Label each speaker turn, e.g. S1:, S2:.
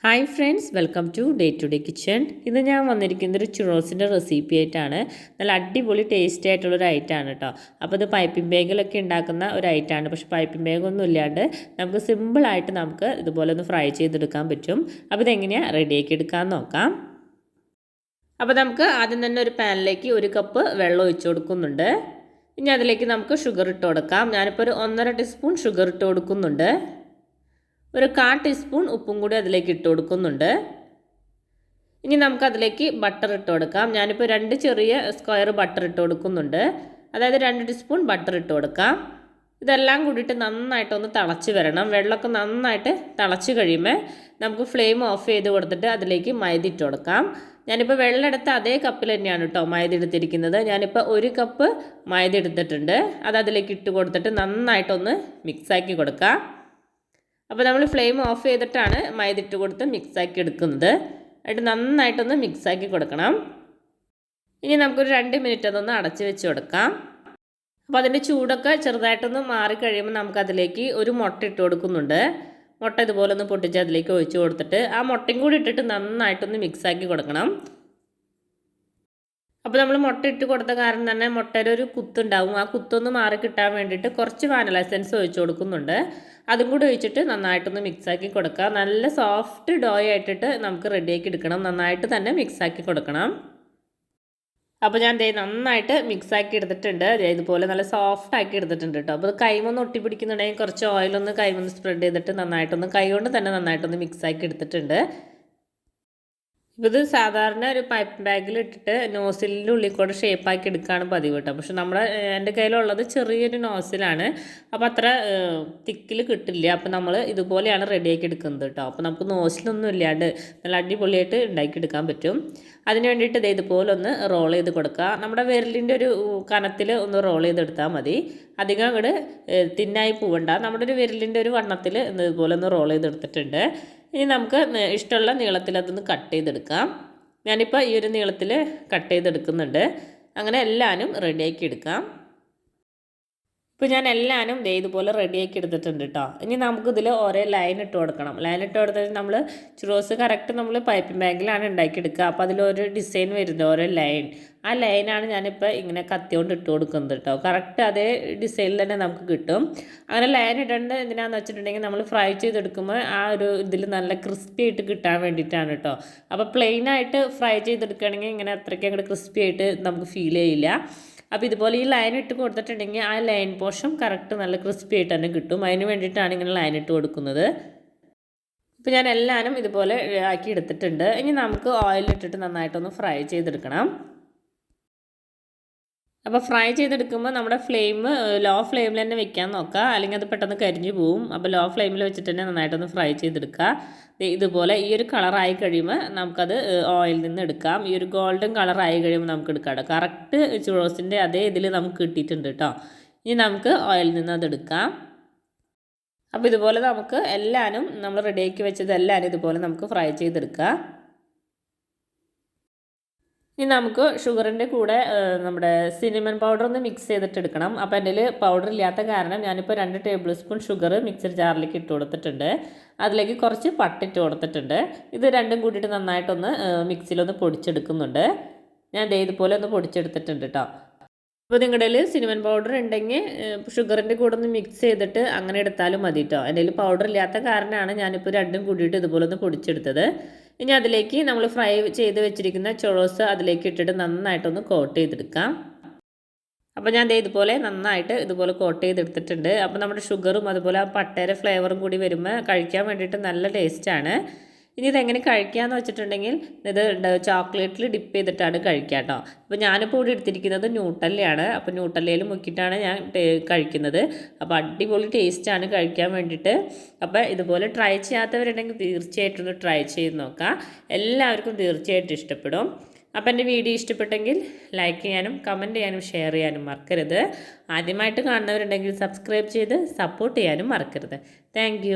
S1: Hi friends, welcome to day kitchen. ഇത് ഞാൻ വന്നിരിക്കുന്നത് ഒരു ചുറോസിൻ്റെ റെസിപ്പി ആയിട്ടാണ്. നല്ല അടിപൊളി ടേസ്റ്റി ആയിട്ടുള്ളൊരു ഐറ്റമാണ് കേട്ടോ. അപ്പോൾ ഇത് പൈപ്പിംഗ് ബാഗിലൊക്കെ ഉണ്ടാക്കുന്ന ഒരു ഐറ്റമാണ്. പക്ഷേ പൈപ്പിംഗ് ബാഗൊന്നും ഇല്ലാണ്ട് നമുക്ക് സിമ്പിളായിട്ട് നമുക്ക് ഇതുപോലെ ഒന്ന് ഫ്രൈ ചെയ്തെടുക്കാൻ പറ്റും. അപ്പോൾ ഇതെങ്ങനെയാണ് റെഡിയാക്കി എടുക്കാമെന്ന് നോക്കാം. അപ്പോൾ നമുക്ക് ആദ്യം തന്നെ ഒരു പാനിലേക്ക് 1 കപ്പ് വെള്ളം ഒഴിച്ച് കൊടുക്കുന്നുണ്ട്. ഇനി അതിലേക്ക് നമുക്ക് ഷുഗർ ഇട്ട് കൊടുക്കാം. ഞാനിപ്പോൾ ഒരു 1.5 ടീസ്പൂൺ ഷുഗർ ഇട്ട് കൊടുക്കുന്നുണ്ട്. ഒരു 1/4 ടീസ്പൂൺ ഉപ്പും കൂടി അതിലേക്ക് ഇട്ട് കൊടുക്കുന്നുണ്ട്. ഇനി നമുക്കതിലേക്ക് ബട്ടർ ഇട്ട് കൊടുക്കാം. ഞാനിപ്പോൾ 2 ചെറിയ സ്ക്വയർ ബട്ടർ ഇട്ട് കൊടുക്കുന്നുണ്ട്. അതായത് 2 ടീസ്പൂൺ ബട്ടർ ഇട്ട് കൊടുക്കാം. ഇതെല്ലാം കൂടിയിട്ട് നന്നായിട്ടൊന്ന് തിളച്ച് വരണം. വെള്ളമൊക്കെ നന്നായിട്ട് തിളച്ച് കഴിയുമ്പോൾ നമുക്ക് ഫ്ലെയിം ഓഫ് ചെയ്ത് കൊടുത്തിട്ട് അതിലേക്ക് മൈദ ഇട്ട് കൊടുക്കാം. ഞാനിപ്പോൾ വെള്ളം എടുത്ത അതേ കപ്പിൽ തന്നെയാണ് കേട്ടോ മൈദ എടുത്തിരിക്കുന്നത്. ഞാനിപ്പോൾ 1 കപ്പ് മൈദ എടുത്തിട്ടുണ്ട്. അത് അതിലേക്ക് ഇട്ട് കൊടുത്തിട്ട് നന്നായിട്ടൊന്ന് മിക്സാക്കി കൊടുക്കാം. അപ്പോൾ നമ്മൾ ഫ്ലെയിം ഓഫ് ചെയ്തിട്ടാണ് മൈദ ഇട്ട് കൊടുത്ത് മിക്സാക്കി എടുക്കുന്നത്. എന്നിട്ട് നന്നായിട്ടൊന്ന് മിക്സാക്കി കൊടുക്കണം. ഇനി നമുക്കൊരു 2 മിനിറ്റ് അതൊന്ന് അടച്ച് വെച്ച് കൊടുക്കാം. അപ്പോൾ അതിൻ്റെ ചൂടൊക്കെ ചെറുതായിട്ടൊന്ന് മാറിക്കഴിയുമ്പോൾ നമുക്കതിലേക്ക് ഒരു മുട്ട ഇട്ട് കൊടുക്കുന്നുണ്ട്. മുട്ട ഇതുപോലെ ഒന്ന് പൊട്ടിച്ച് അതിലേക്ക് ഒഴിച്ച് കൊടുത്തിട്ട് ആ മുട്ടയും കൂടി ഇട്ടിട്ട് നന്നായിട്ടൊന്ന് മിക്സാക്കി കൊടുക്കണം. അപ്പോൾ നമ്മൾ മുട്ട ഇട്ട് കൊടുത്ത കാരണം തന്നെ മുട്ടയുടെ ഒരു കുത്തുണ്ടാവും. ആ കുത്തൊന്ന് മാറി കിട്ടാൻ വേണ്ടിയിട്ട് കുറച്ച് വാനില എസൻസ് ഒഴിച്ച് കൊടുക്കുന്നുണ്ട്. അതും കൂടി ഒഴിച്ചിട്ട് നന്നായിട്ടൊന്ന് മിക്സാക്കി കൊടുക്കുക. നല്ല സോഫ്റ്റ് ഡോ ആയിട്ടിട്ട് നമുക്ക് റെഡിയാക്കി എടുക്കണം. നന്നായിട്ട് തന്നെ മിക്സാക്കി കൊടുക്കണം. അപ്പോൾ ഞാൻ നന്നായിട്ട് മിക്സാക്കി എടുത്തിട്ടുണ്ട്. ഇതുപോലെ നല്ല സോഫ്റ്റ് ആക്കി എടുത്തിട്ടുണ്ട് കേട്ടോ. അപ്പോൾ കൈമൊന്ന് ഒട്ടിപ്പിടിക്കുന്നുണ്ടെങ്കിൽ കുറച്ച് ഓയിലൊന്ന് കൈമൊന്ന് സ്പ്രെഡ് ചെയ്തിട്ട് നന്നായിട്ടൊന്ന് കൈ കൊണ്ട് തന്നെ നന്നായിട്ടൊന്ന് മിക്സാക്കി എടുത്തിട്ടുണ്ട്. ഇപ്പോൾ ഇത് സാധാരണ ഒരു പൈപ്പ് ബാഗിൽ ഇട്ടിട്ട് നോസിലിൻ്റെ ഉള്ളിൽ കൂടെ ഷേപ്പാക്കി എടുക്കുകയാണ് പതിവ് കേട്ടോ. പക്ഷെ എൻ്റെ കയ്യിലുള്ളത് ചെറിയൊരു നോസിലാണ്. അപ്പോൾ അത്ര തിക്കിൽ കിട്ടില്ല. അപ്പോൾ നമ്മൾ ഇതുപോലെയാണ് റെഡിയാക്കി എടുക്കുന്നത് കേട്ടോ. അപ്പോൾ നമുക്ക് നോസിലൊന്നും ഇല്ലാണ്ട് നല്ല അടിപൊളിയായിട്ട് ഉണ്ടാക്കിയെടുക്കാൻ പറ്റും. അതിന് വേണ്ടിയിട്ട് ഇതുപോലെ ഒന്ന് റോൾ ചെയ്ത് കൊടുക്കുക. നമ്മുടെ വിരലിൻ്റെ ഒരു കനത്തിൽ ഒന്ന് റോൾ ചെയ്തെടുത്താൽ മതി. അധികം അങ്ങോട്ട് തിന്നായി പോവണ്ട. നമ്മുടെ ഒരു വിരലിൻ്റെ ഒരു വണ്ണത്തിൽ ഇതുപോലെ ഒന്ന് റോൾ ചെയ്തെടുത്തിട്ടുണ്ട്. ഇനി നമുക്ക് ഇഷ്ടമുള്ള നീളത്തിൽ അതൊന്ന് കട്ട് ചെയ്തെടുക്കാം. ഞാനിപ്പോൾ ഈ ഒരു നീളത്തിൽ കട്ട് ചെയ്തെടുക്കുന്നുണ്ട്. അങ്ങനെ എല്ലാനും റെഡിയാക്കി എടുക്കാം. ഇപ്പോൾ ഞാൻ എല്ലാനും ഇതുപോലെ റെഡിയാക്കി എടുത്തിട്ടുണ്ട് കേട്ടോ. ഇനി നമുക്കിതിൽ ഓരോ ലൈൻ ഇട്ട് കൊടുക്കണം. ലൈൻ ഇട്ട് കൊടുത്തിട്ട് നമ്മൾ ചുറോസ് കറക്റ്റ് നമ്മൾ പൈപ്പിംഗ് ബാഗിലാണ് ഉണ്ടാക്കിയെടുക്കുക. അപ്പോൾ അതിലൊരു ഡിസൈൻ വരുന്നത് ഓരോ ലൈൻ. ആ ലൈനാണ് ഞാനിപ്പോൾ ഇങ്ങനെ കത്തിയോണ്ട് ഇട്ട് കൊടുക്കുന്നത് കേട്ടോ. കറക്റ്റ് അതേ ഡിസൈനിൽ തന്നെ നമുക്ക് കിട്ടും. അങ്ങനെ ലൈൻ ഇടേണ്ടത് എന്തിനാണെന്ന് വെച്ചിട്ടുണ്ടെങ്കിൽ നമ്മൾ ഫ്രൈ ചെയ്തെടുക്കുമ്പോൾ ആ ഒരു ഇതിൽ നല്ല ക്രിസ്പി ആയിട്ട് കിട്ടാൻ വേണ്ടിയിട്ടാണ് കേട്ടോ. അപ്പോൾ പ്ലെയിനായിട്ട് ഫ്രൈ ചെയ്തെടുക്കുകയാണെങ്കിൽ ഇങ്ങനെ അത്രയ്ക്ക് അങ്ങോട്ട് ക്രിസ്പി ആയിട്ട് നമുക്ക് ഫീൽ ചെയ്യില്ല. അപ്പോൾ ഇതുപോലെ ഈ ലൈൻ ഇട്ട് കൊടുത്തിട്ടുണ്ടെങ്കിൽ ആ ലൈൻ പോർഷൻ കറക്റ്റ് നല്ല ക്രിസ്പി ആയിട്ട് തന്നെ കിട്ടും. അതിന് വേണ്ടിയിട്ടാണ് ഇങ്ങനെ ലൈൻ ഇട്ട് കൊടുക്കുന്നത്. ഇപ്പോൾ ഞാൻ എല്ലാനും ഇതുപോലെ ആക്കി എടുത്തിട്ടുണ്ട്. ഇനി നമുക്ക് ഓയിലിട്ടിട്ട് നന്നായിട്ടൊന്ന് ഫ്രൈ ചെയ്തെടുക്കണം. അപ്പോൾ ഫ്രൈ ചെയ്തെടുക്കുമ്പോൾ നമ്മുടെ ഫ്ലെയിം ലോ ഫ്ലെയിമിൽ തന്നെ വെക്കാൻ നോക്കുക. അല്ലെങ്കിൽ അത് പെട്ടെന്ന് കരിഞ്ഞു പോവും. അപ്പോൾ ലോ ഫ്ലെയിമിൽ വെച്ചിട്ട് തന്നെ നന്നായിട്ടൊന്ന് ഫ്രൈ ചെയ്തെടുക്കുക. ഇതുപോലെ ഈ ഒരു കളറായി കഴിയുമ്പോൾ നമുക്കത് ഓയിലിൽ നിന്ന് എടുക്കാം. ഈ ഒരു ഗോൾഡൻ കളറായി കഴിയുമ്പോൾ നമുക്ക് എടുക്കാം. കറക്റ്റ് ചുറോസിൻ്റെ അതേ ഇതിൽ നമുക്ക് കിട്ടിയിട്ടുണ്ട് കേട്ടോ. ഇനി നമുക്ക് ഓയിലിൽ നിന്ന് അത് എടുക്കാം. അപ്പോൾ ഇതുപോലെ നമുക്ക് എല്ലാനും നമ്മൾ റെഡിയാക്കി വെച്ചത് എല്ലാനും ഇതുപോലെ നമുക്ക് ഫ്രൈ ചെയ്തെടുക്കാം. ഇനി നമുക്ക് ഷുഗറിൻ്റെ കൂടെ നമ്മുടെ സിനമൺ പൗഡർ ഒന്ന് മിക്സ് ചെയ്തിട്ട് എടുക്കണം. അപ്പോൾ എൻ്റെ കയ്യിൽ പൗഡർ ഇല്ലാത്ത കാരണം ഞാനിപ്പോൾ 2 ടേബിൾ സ്പൂൺ ഷുഗർ മിക്സർ ജാറിലേക്ക് ഇട്ട് കൊടുത്തിട്ടുണ്ട്. അതിലേക്ക് കുറച്ച് പട്ടിട്ട് കൊടുത്തിട്ടുണ്ട്. ഇത് രണ്ടും കൂടിയിട്ട് നന്നായിട്ടൊന്ന് മിക്സിയിലൊന്ന് പൊടിച്ചെടുക്കുന്നുണ്ട്. ഞാൻ ഇതുപോലെ ഒന്ന് പൊടിച്ചെടുത്തിട്ടുണ്ട് കേട്ടോ. അപ്പോൾ നിങ്ങളുടെ കയ്യിൽ സിനമൺ പൗഡർ ഉണ്ടെങ്കിൽ ഷുഗറിൻ്റെ കൂടെ ഒന്ന് മിക്സ് ചെയ്തിട്ട് അങ്ങനെ എടുത്താലും മതി കേട്ടോ. എൻ്റെ കയ്യിൽ പൗഡർ ഇല്ലാത്ത കാരണമാണ് ഞാനിപ്പോൾ രണ്ടും കൂടിയിട്ട് ഇതുപോലെ ഒന്ന് പൊടിച്ചെടുത്തത്. ഇനി അതിലേക്ക് നമ്മൾ ഫ്രൈ ചെയ്ത് വെച്ചിരിക്കുന്ന ചൊറോസ് അതിലേക്ക് ഇട്ടിട്ട് നന്നായിട്ടൊന്ന് കോട്ട് ചെയ്തെടുക്കാം. അപ്പോൾ ഞാൻ ഇതുപോലെ നന്നായിട്ട് ഇതുപോലെ കോട്ട് ചെയ്തെടുത്തിട്ടുണ്ട്. അപ്പോൾ നമ്മുടെ ഷുഗറും അതുപോലെ ആ പട്ടയുടെ ഫ്ലേവറും കൂടി വരുമ്പോൾ കഴിക്കാൻ വേണ്ടിയിട്ട് നല്ല ടേസ്റ്റാണ്. ഇനി ഇതെങ്ങനെ കഴിക്കാമെന്ന് വെച്ചിട്ടുണ്ടെങ്കിൽ ഇത് ചോക്ലേറ്റിൽ ഡിപ്പ് ചെയ്തിട്ടാണ് കഴിക്കുക കേട്ടോ. അപ്പോൾ ഞാനിപ്പോൾ ഇവിടെ എടുത്തിരിക്കുന്നത് ന്യൂട്ടല്ലയാണ്. അപ്പോൾ ന്യൂട്ടല്ലയിൽ മുക്കിയിട്ടാണ് ഞാൻ കഴിക്കുന്നത്. അപ്പോൾ അടിപൊളി ടേസ്റ്റാണ് കഴിക്കാൻ വേണ്ടിയിട്ട്. അപ്പോൾ ഇതുപോലെ ട്രൈ ചെയ്യാത്തവരുണ്ടെങ്കിൽ തീർച്ചയായിട്ടും ഒന്ന് ട്രൈ ചെയ്ത് നോക്കാം. എല്ലാവർക്കും തീർച്ചയായിട്ടും ഇഷ്ടപ്പെടും. അപ്പോൾ എൻ്റെ വീഡിയോ ഇഷ്ടപ്പെട്ടെങ്കിൽ ലൈക്ക് ചെയ്യാനും കമൻറ്റ് ചെയ്യാനും ഷെയർ ചെയ്യാനും മറക്കരുത്. ആദ്യമായിട്ട് കാണുന്നവരുണ്ടെങ്കിൽ സബ്സ്ക്രൈബ് ചെയ്ത് സപ്പോർട്ട് ചെയ്യാനും മറക്കരുത്. താങ്ക്